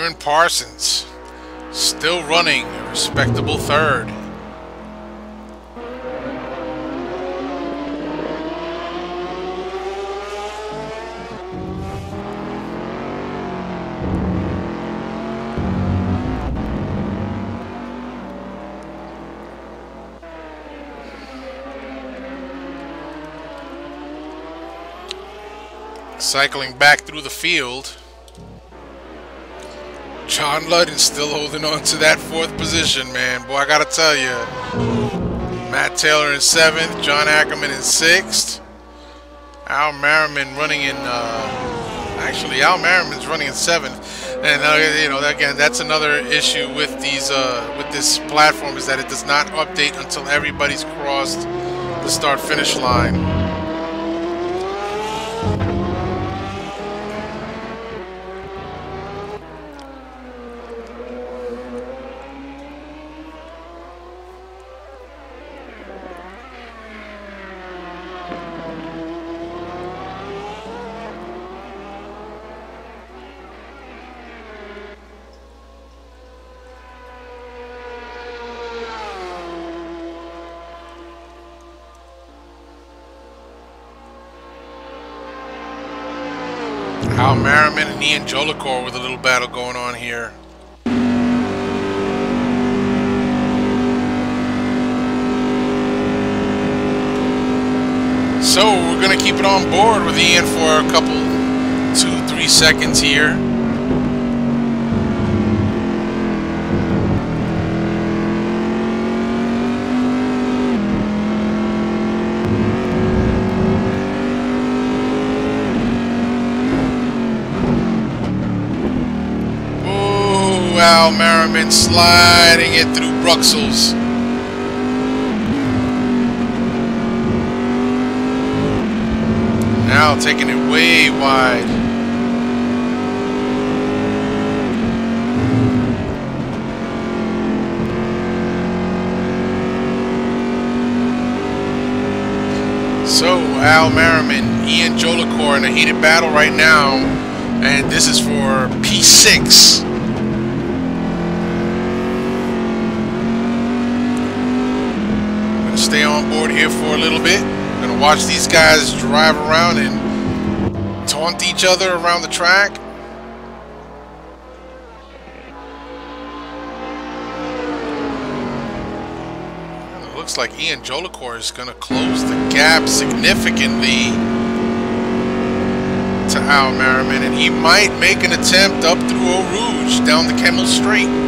Aaron Parsons still running a respectable third. Cycling back through the field, John Ludden still holding on to that 4th position, man. Boy, I gotta tell you, Matt Taylor in 7th, John Ackerman in 6th, Al Merriman running in, actually Al Merriman's running in 7th. And you know, again, that's another issue with these, with this platform, is that it does not update until everybody's crossed the start-finish line. Al Merriman and Ian Jolicoeur with a little battle going on here. So we're going to keep it on board with Ian for a couple, 2-3 seconds here. Al Merriman sliding it through Bruxelles. Now taking it way wide. So Al Merriman, Ian Jolicoeur in a heated battle right now, and this is for P6. Stay on board here for a little bit. I'm gonna watch these guys drive around and taunt each other around the track. It looks like Ian Jolicoeur is gonna close the gap significantly to Al Merriman, and he might make an attempt up through Eau Rouge down the Kemmel Straight.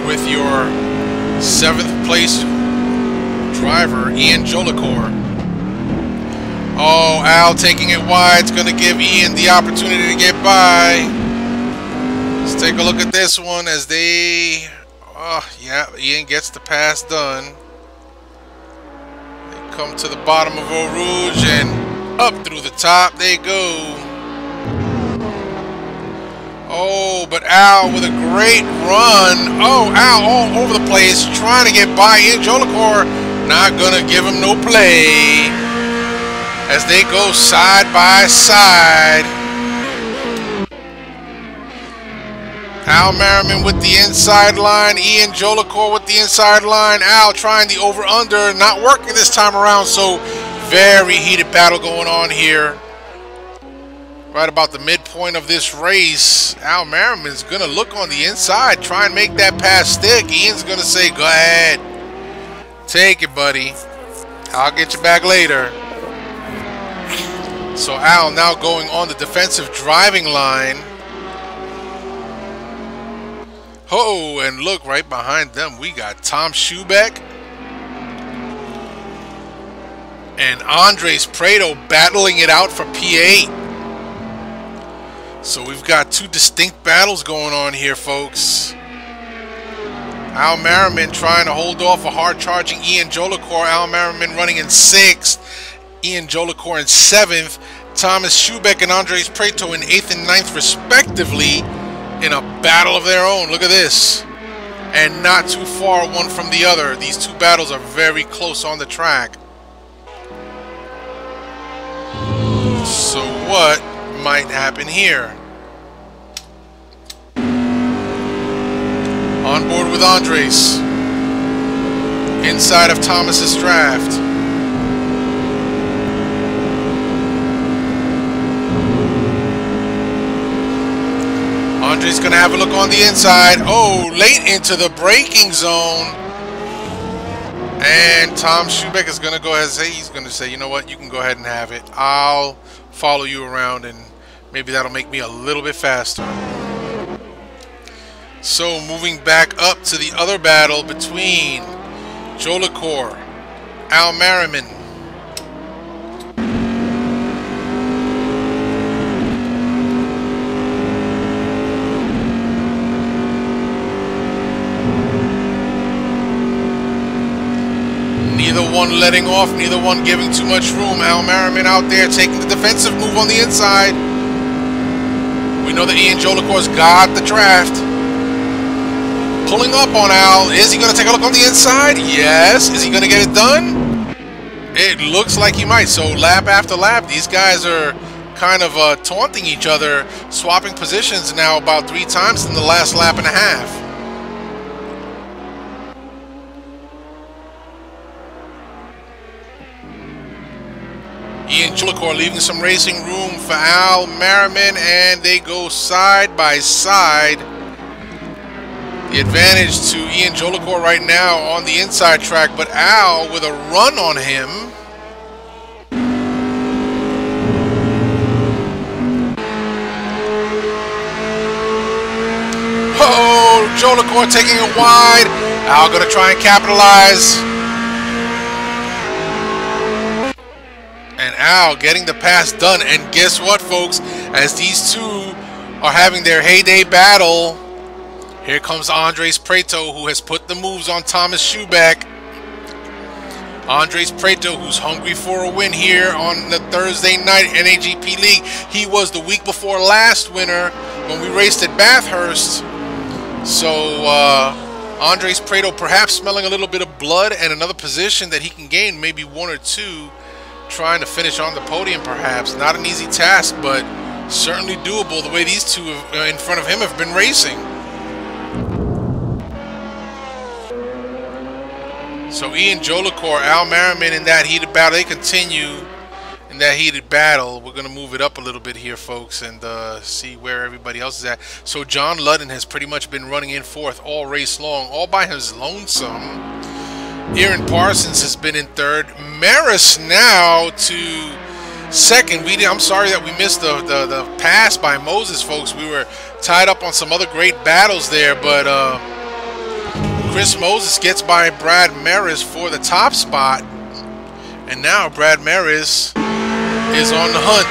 With your 7th place driver, Ian Jolicoeur. Oh, Al taking it wide. It's going to give Ian the opportunity to get by. Let's take a look at this one as they... Oh, yeah, Ian gets the pass done. They come to the bottom of Eau Rouge and up through the top they go. Oh, but Al with a great run. Oh, Al all over the place trying to get by. Ian Jolicoeur not going to give him no play as they go side by side. Al Merriman with the inside line. Ian Jolicoeur with the inside line. Al trying the over-under. Not working this time around, so very heated battle going on here. Right about the midpoint of this race, Al Merriman's going to look on the inside, try and make that pass stick. Ian's going to say, go ahead. Take it, buddy. I'll get you back later. So Al now going on the defensive driving line. Oh, and look, right behind them, we got Tom Schubeck and Andres Prado battling it out for P8. So we've got 2 distinct battles going on here, folks. Al Merriman trying to hold off a hard-charging Ian Jolicoeur. Al Merriman running in 6th. Ian Jolicoeur in 7th, Thomas Schubeck and Andres Preto in 8th and 9th respectively, in a battle of their own. Look at this. And not too far one from the other. These two battles are very close on the track. So what might happen here? On board with Andres. Inside of Thomas's draft. Andres gonna have a look on the inside. Oh, late into the braking zone. And Tom Schubeck is gonna go ahead and say, he's gonna say, you know what, you can go ahead and have it. I'll follow you around and maybe that'll make me a little bit faster. So moving back up to the other battle between Jolicoeur, Al Merriman. Neither one letting off, neither one giving too much room. Al Merriman out there taking the defensive move on the inside. We know that Ian Jolicoeur's got the draft. Pulling up on Al. Is he going to take a look on the inside? Yes. Is he going to get it done? It looks like he might. So lap after lap, these guys are kind of taunting each other, swapping positions now about 3 times in the last lap and a half. Ian Jolicoeur leaving some racing room for Al Merriman, and they go side by side. The advantage to Ian Jolicoeur right now on the inside track, but Al with a run on him. Oh, Jolicoeur taking it wide. Al gonna try and capitalize. And Al getting the pass done. And guess what, folks? As these two are having their heyday battle, here comes Andres Preto, who has put the moves on Thomas Schubeck. Andres Preto, who's hungry for a win here on the Thursday night NAGP League. He was the week before last winner when we raced at Bathurst. So Andres Preto perhaps smelling a little bit of blood and another position that he can gain, maybe 1 or 2. Trying to finish on the podium, perhaps. Not an easy task, but certainly doable the way these two in front of him have been racing. So Ian Jolicoeur, Al Merriman in that heated battle. They continue in that heated battle. We're going to move it up a little bit here, folks, and see where everybody else is at. So John Ludden has pretty much been running in 4th all race long, all by his lonesome. Aaron Parsons has been in 3rd. Maris now to 2nd. I'm sorry that we missed the pass by Moses, folks. We were tied up on some other great battles there, but Chris Moses gets by Brad Maris for the top spot. And now Brad Maris is on the hunt.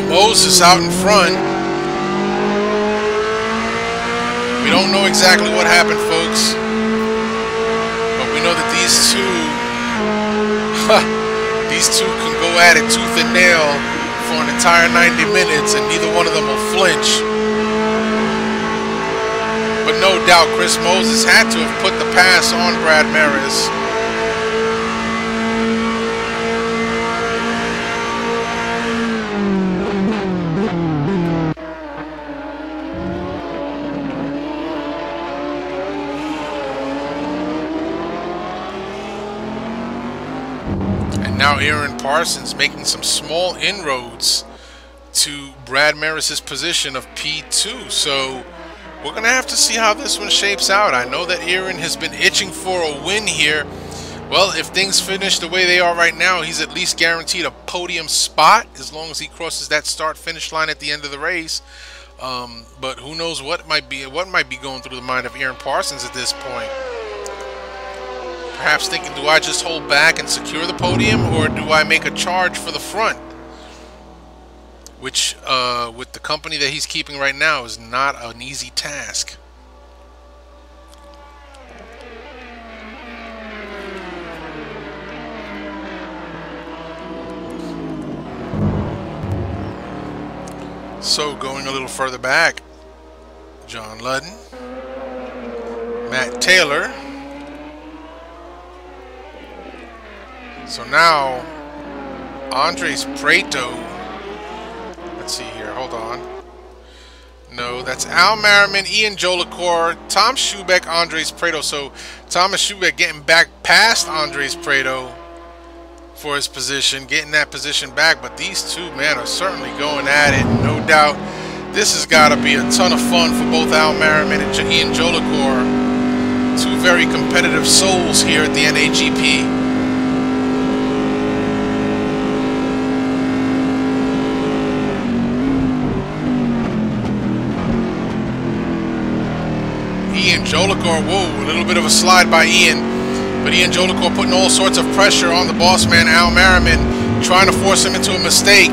Moses out in front. We don't know exactly what happened, folks, but we know that these two can go at it tooth and nail for an entire 90 minutes, and neither one of them will flinch. But no doubt, Chris Moses had to have put the pass on Brad Maris. Now Aaron Parsons making some small inroads to Brad Maris's position of P2. So we're going to have to see how this one shapes out. I know that Aaron has been itching for a win here. Well, if things finish the way they are right now, he's at least guaranteed a podium spot as long as he crosses that start-finish line at the end of the race. But who knows what might be going through the mind of Aaron Parsons at this point. Perhaps thinking, do I just hold back and secure the podium, or do I make a charge for the front? Which, with the company that he's keeping right now, is not an easy task. So, going a little further back, John Ludden, Matt Taylor. So now, Andres Prieto. Let's see here, hold on. No, that's Al Merriman, Ian Jolicoeur, Tom Schubeck, Andres Prieto. So Thomas Schubeck getting back past Andres Prieto for his position, getting that position back. But these two men are certainly going at it, no doubt. This has got to be a ton of fun for both Al Merriman and Ian Jolicoeur. Two very competitive souls here at the NAGP. Ian Jolicoeur, whoa, a little bit of a slide by Ian. But Ian Jolicoeur putting all sorts of pressure on the boss man, Al Merriman, trying to force him into a mistake.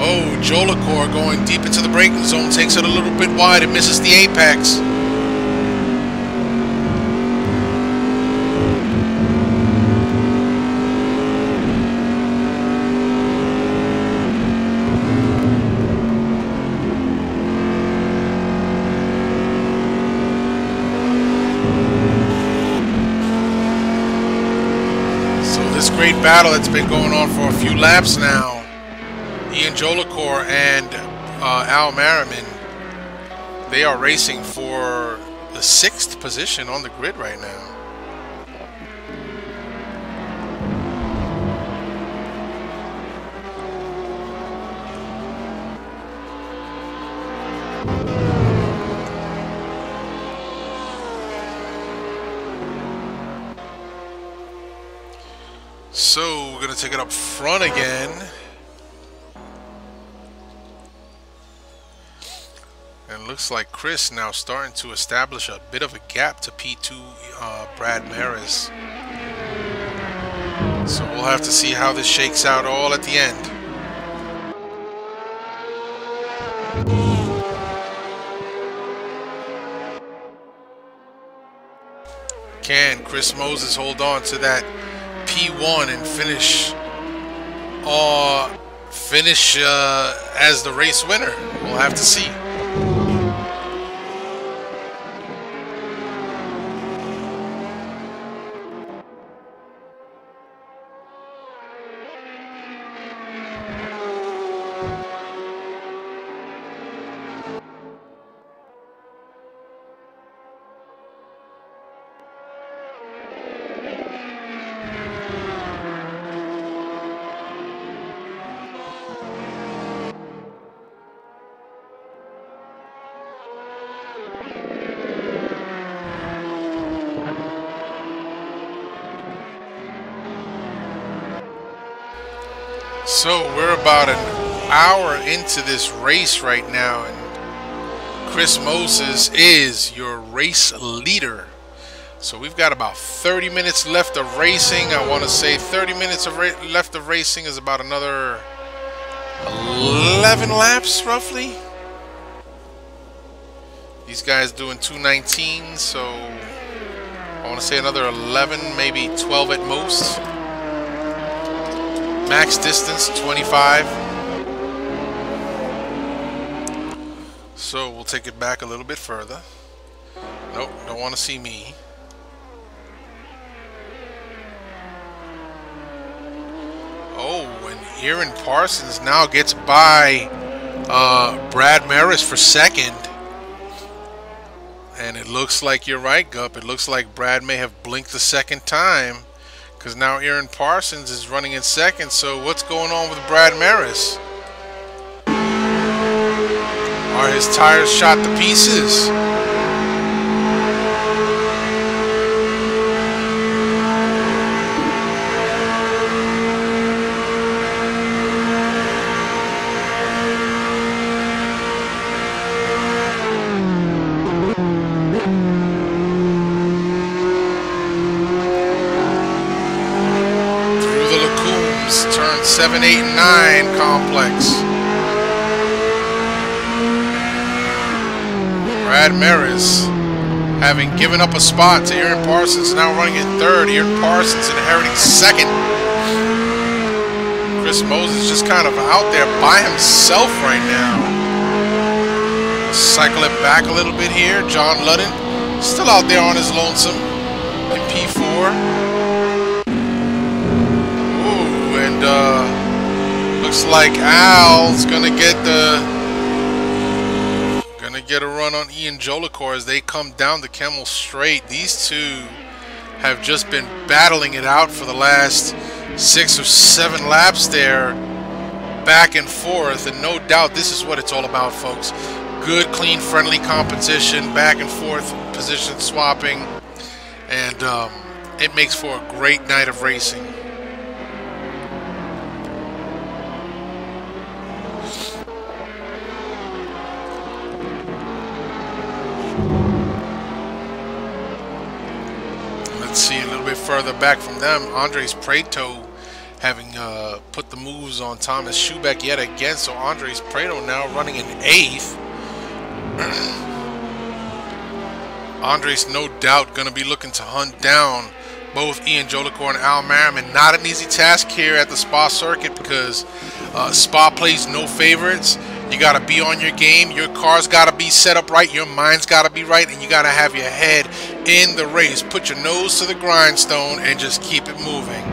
Oh, Jolicoeur going deep into the braking zone, takes it a little bit wide and misses the apex. Great battle that's been going on for a few laps now. Ian Jolicoeur and Al Merriman, they are racing for the 6th position on the grid right now. So we're going to take it up front again. And looks like Chris now starting to establish a bit of a gap to P2 Brad Maris. So we'll have to see how this shakes out all at the end. Can Chris Moses hold on to that P1 and finish as the race winner? We'll have to see. So we're about an hour into this race right now, and Chris Moses is your race leader. So we've got about 30 minutes left of racing. I want to say 30 minutes of left of racing is about another 11 laps roughly. These guys doing 2:19, so I want to say another 11, maybe 12 at most. Max distance 25. So we'll take it back a little bit further. Nope, don't want to see me. Oh, and Aaron Parsons now gets by Brad Maris for second. And it looks like you're right, Gup. It looks like Brad may have blinked the second time, because now Aaron Parsons is running in second. So what's going on with Brad Maris? Are his tires shot to pieces? 7, 8, and 9 complex. Brad Maris, having given up a spot to Aaron Parsons, now running in third. Aaron Parsons inheriting second. Chris Moses just kind of out there by himself right now. Cycle it back a little bit here. John Ludden still out there on his lonesome in P4. Ooh, and looks like Al's gonna get a run on Ian Jolicoeur as they come down the Kemmel Straight. These two have just been battling it out for the last 6 or 7 laps there, back and forth, and no doubt this is what it's all about, folks. Good, clean, friendly competition, back and forth position swapping, and it makes for a great night of racing. Let's see a little bit further back from them, Andres Preto having put the moves on Thomas Schubeck yet again. So Andres Preto now running in 8th. Andres no doubt going to be looking to hunt down both Ian Jolicoeur and Al Merriman. Not an easy task here at the Spa circuit because Spa plays no favorites. You got to be on your game. Your car's got to be set up right. Your mind's got to be right. And you got to have your head in the race. Put your nose to the grindstone and just keep it moving.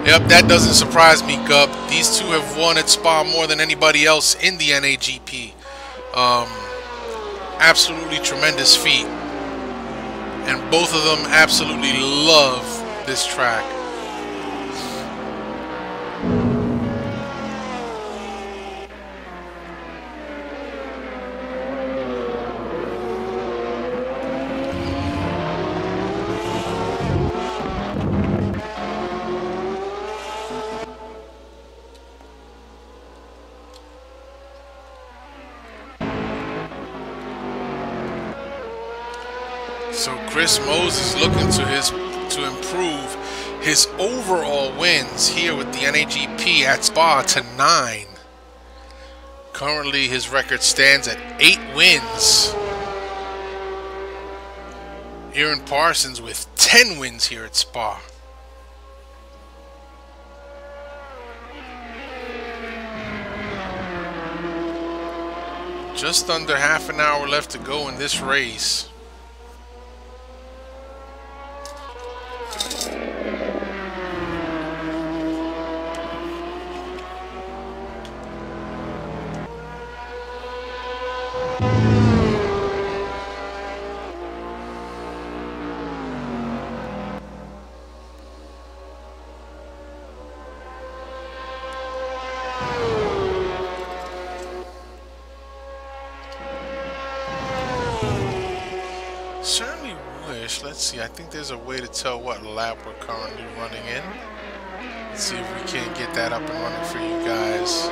Yep, that doesn't surprise me, Gup. These two have won at Spa more than anybody else in the NAGP. Absolutely tremendous feat. And both of them absolutely love this track. So Chris Moses looking to improve his overall wins here with the NAGP at Spa to 9. Currently his record stands at 8 wins. Aaron Parsons with 10 wins here at Spa. Just under half an hour left to go in this race. Certainly wish. Let's see. I think there's a way to tell what lap we're currently running in. Let's see if we can get that up and running for you guys.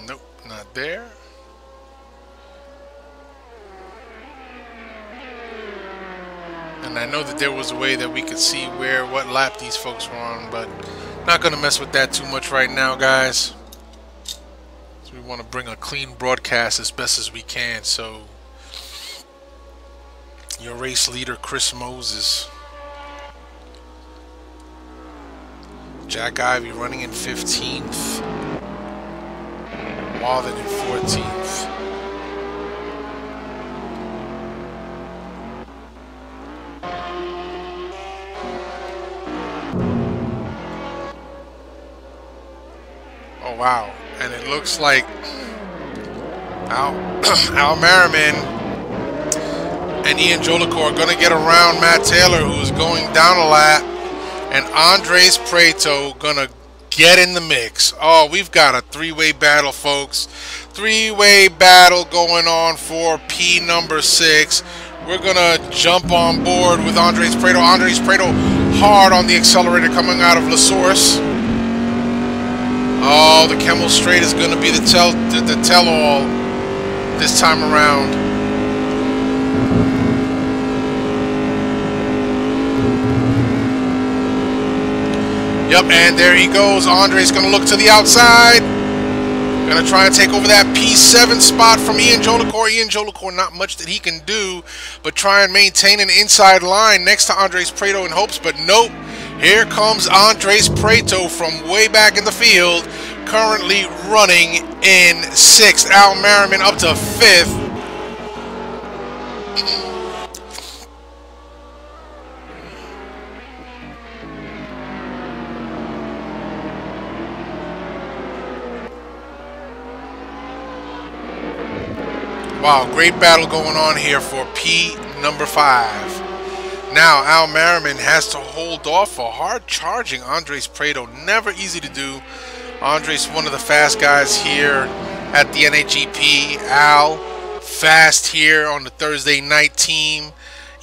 Nope, not there. And I know that there was a way that we could see what lap these folks were on, but not going to mess with that too much right now, guys. So we want to bring a clean broadcast as best as we can. So your race leader, Chris Moses. Jack Ivey running in 15th. Walden in 14th. Oh wow, and it looks like Al Merriman and Ian Jolicoeur are going to get around Matt Taylor, who's going down a lap, and Andres Preto going to get in the mix. Oh, we've got a three-way battle, folks. Three-way battle going on for P number 6. We're going to jump on board with Andres Preto. Andres Preto hard on the accelerator coming out of La Source. Oh, the Camel Straight is going to be the tell-all this time around. Yep, and there he goes. Andre's going to look to the outside. Going to try and take over that P7 spot from Ian Jolicoeur. Ian Jolicoeur, not much that he can do, but try and maintain an inside line next to Andres Prieto in hopes, but nope. Here comes Andres Prieto from way back in the field, currently running in 6th. Al Merriman up to 5th. Wow, great battle going on here for P number 5. Now Al Merriman has to hold off for hard charging Andres Prieto. Never easy to do. Andres, one of the fast guys here at the NAGP. Al, fast here on the Thursday night team.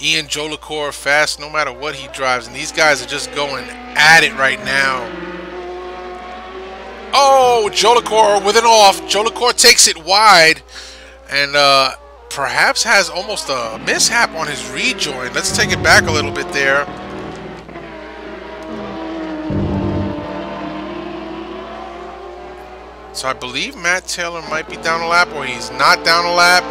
Ian Jolicoeur, fast no matter what he drives. And these guys are just going at it right now. Oh, Jolicoeur with an off. Jolicoeur takes it wide. And perhaps has almost a mishap on his rejoin. Let's take it back a little bit there. So I believe Matt Taylor might be down a lap, or he's not down a lap.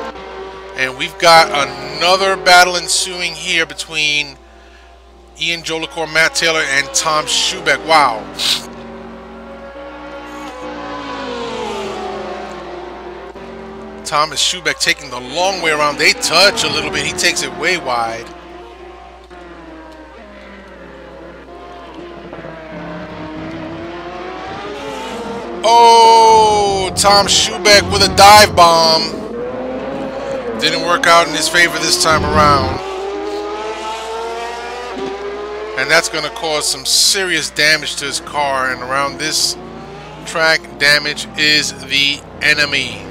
And we've got another battle ensuing here between Ian Jolicoeur, Matt Taylor, and Tom Schubeck. Wow. Thomas Schubeck taking the long way around. They touch a little bit. He takes it way wide. Oh, Tom Schubeck with a dive bomb. Didn't work out in his favor this time around. And that's going to cause some serious damage to his car. And around this track, damage is the enemy.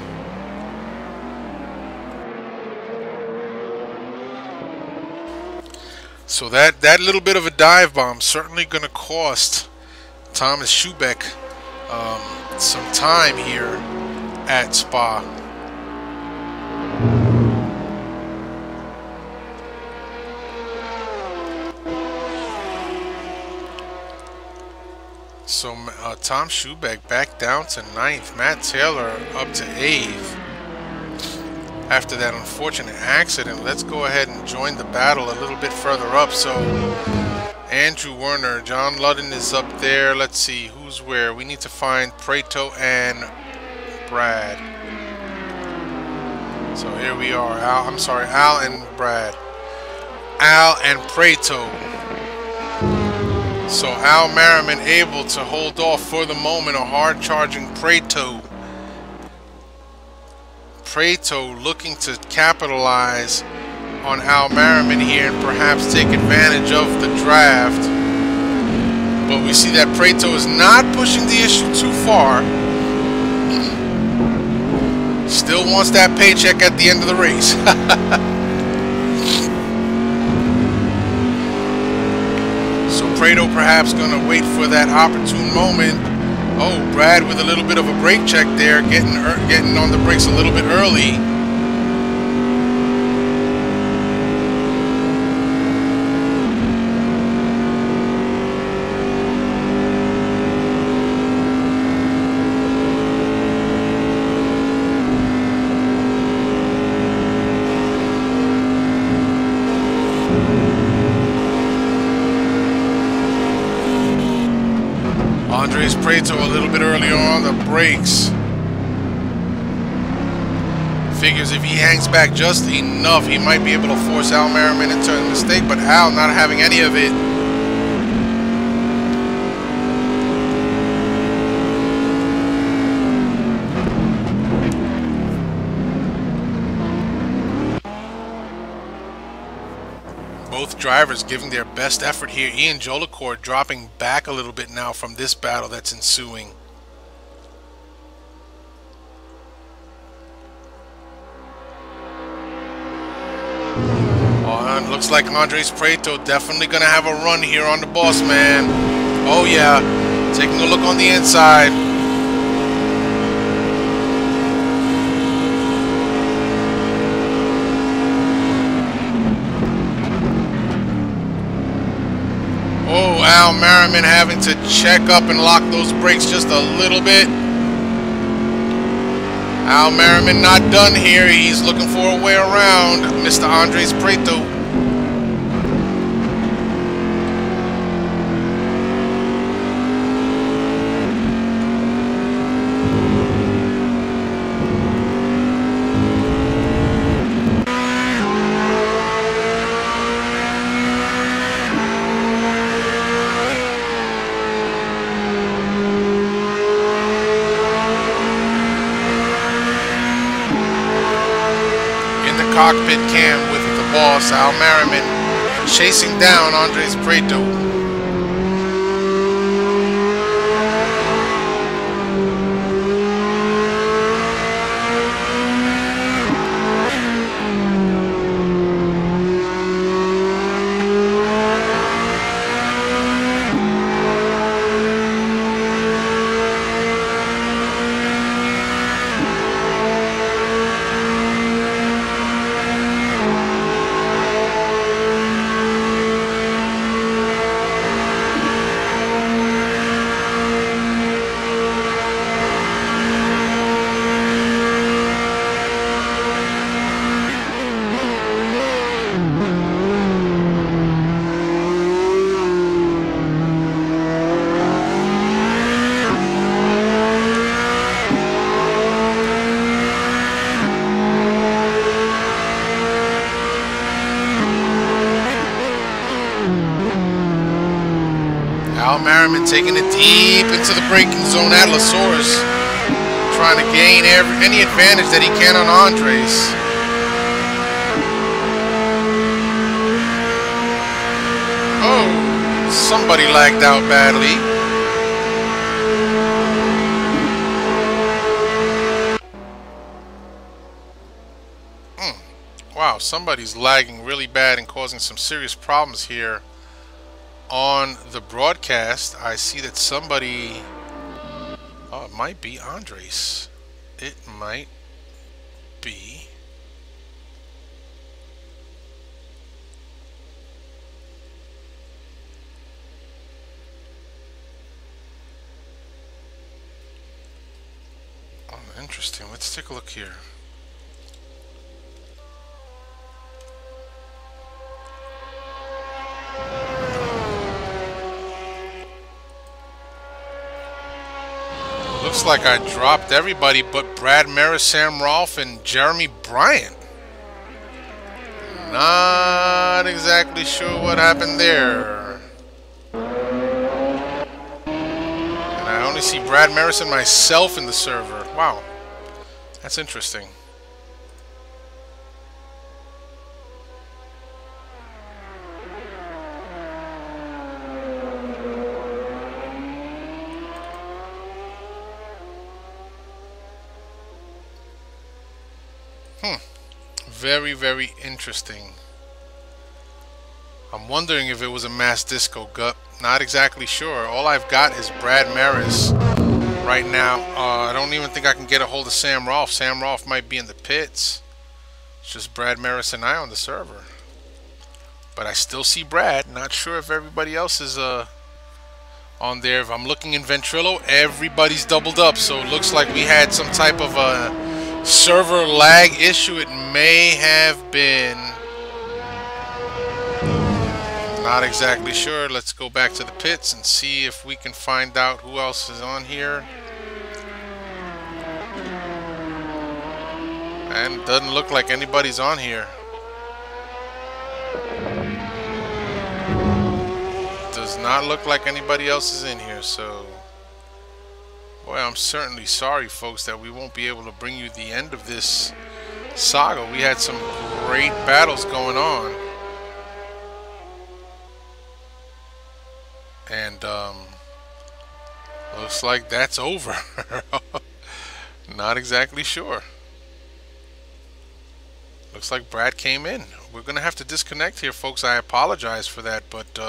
So that little bit of a dive bomb certainly going to cost Thomas Schubeck some time here at Spa. So Tom Schubeck back down to 9th. Matt Taylor up to 8th. After that unfortunate accident, let's go ahead and join the battle a little bit further up. So Andrew Werner, John Ludden is up there. Let's see who's where. We need to find Prieto and Brad. So here we are. Al and Brad. Al and Prieto. So Al Merriman able to hold off for the moment a hard charging Prieto. Prieto looking to capitalize on Al Merriman here and perhaps take advantage of the draft. But we see that Prieto is not pushing the issue too far. Still wants that paycheck at the end of the race. So Prieto perhaps going to wait for that opportune moment. Oh, Brad with a little bit of a brake check there, getting on the brakes a little bit early. Andres Prieto a little bit earlier on the brakes. Figures if he hangs back just enough, he might be able to force Al Merriman into a mistake, but Al not having any of it. Both drivers giving their best effort here. Ian Jolicoeur dropping back a little bit now from this battle that's ensuing. Oh, and looks like Andres Prieto definitely going to have a run here on the boss man. Oh yeah, taking a look on the inside. Merriman having to check up and lock those brakes just a little bit. Al Merriman not done here. He's looking for a way around Mr. Andres Prieto. Cockpit cam with the boss, Al Merriman, chasing down Andres Prieto. Al Merriman taking it deep into the braking zone. Atlasaurus trying to gain any advantage that he can on Andres. Oh, somebody lagged out badly. Wow, somebody's lagging really bad and causing some serious problems here on the broadcast. I see that somebody, oh, it might be Andres. It might be. Oh, interesting. Let's take a look here. Looks like I dropped everybody but Brad Maris, Sam Rolfe, and Jeremy Bryant. Not exactly sure what happened there. And I only see Brad Maris and myself in the server. Wow. That's interesting. Very, very interesting. I'm wondering if it was a mass disco gut. Not exactly sure. All I've got is Brad Maris right now. I don't even think I can get a hold of Sam Rolfe. Sam Rolfe might be in the pits. It's just Brad Maris and I on the server. But I still see Brad. Not sure if everybody else is on there. If I'm looking in Ventrilo, everybody's doubled up. So it looks like we had some type of a server lag issue. It may have been. Not exactly sure. Let's go back to the pits and see if we can find out who else is on here. And it doesn't look like anybody's on here. Does not look like anybody else is in here, so boy, I'm certainly sorry, folks, that we won't be able to bring you the end of this saga. We had some great battles going on. And looks like that's over. Not exactly sure. Looks like Brad came in. We're going to have to disconnect here, folks. I apologize for that, but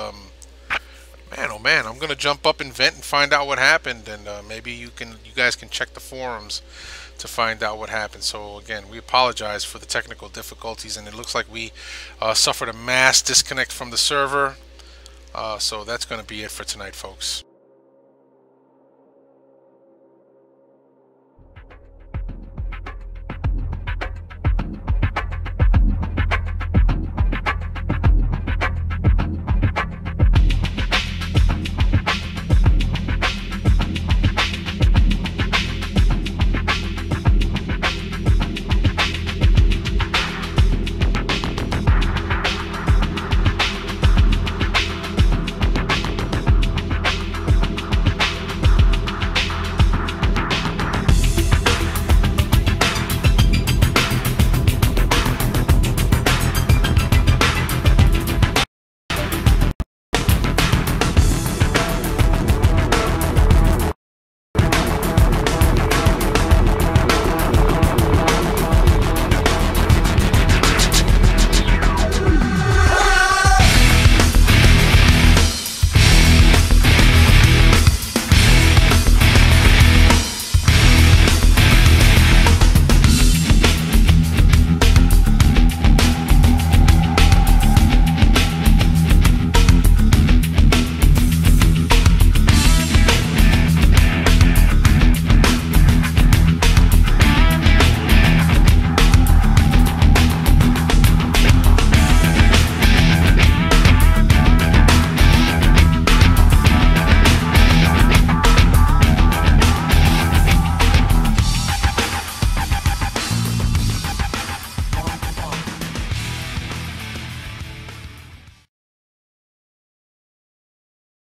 man, oh man, I'm going to jump up and vent and find out what happened, and maybe you guys can check the forums to find out what happened. So again, we apologize for the technical difficulties, and it looks like we suffered a mass disconnect from the server. So that's going to be it for tonight, folks.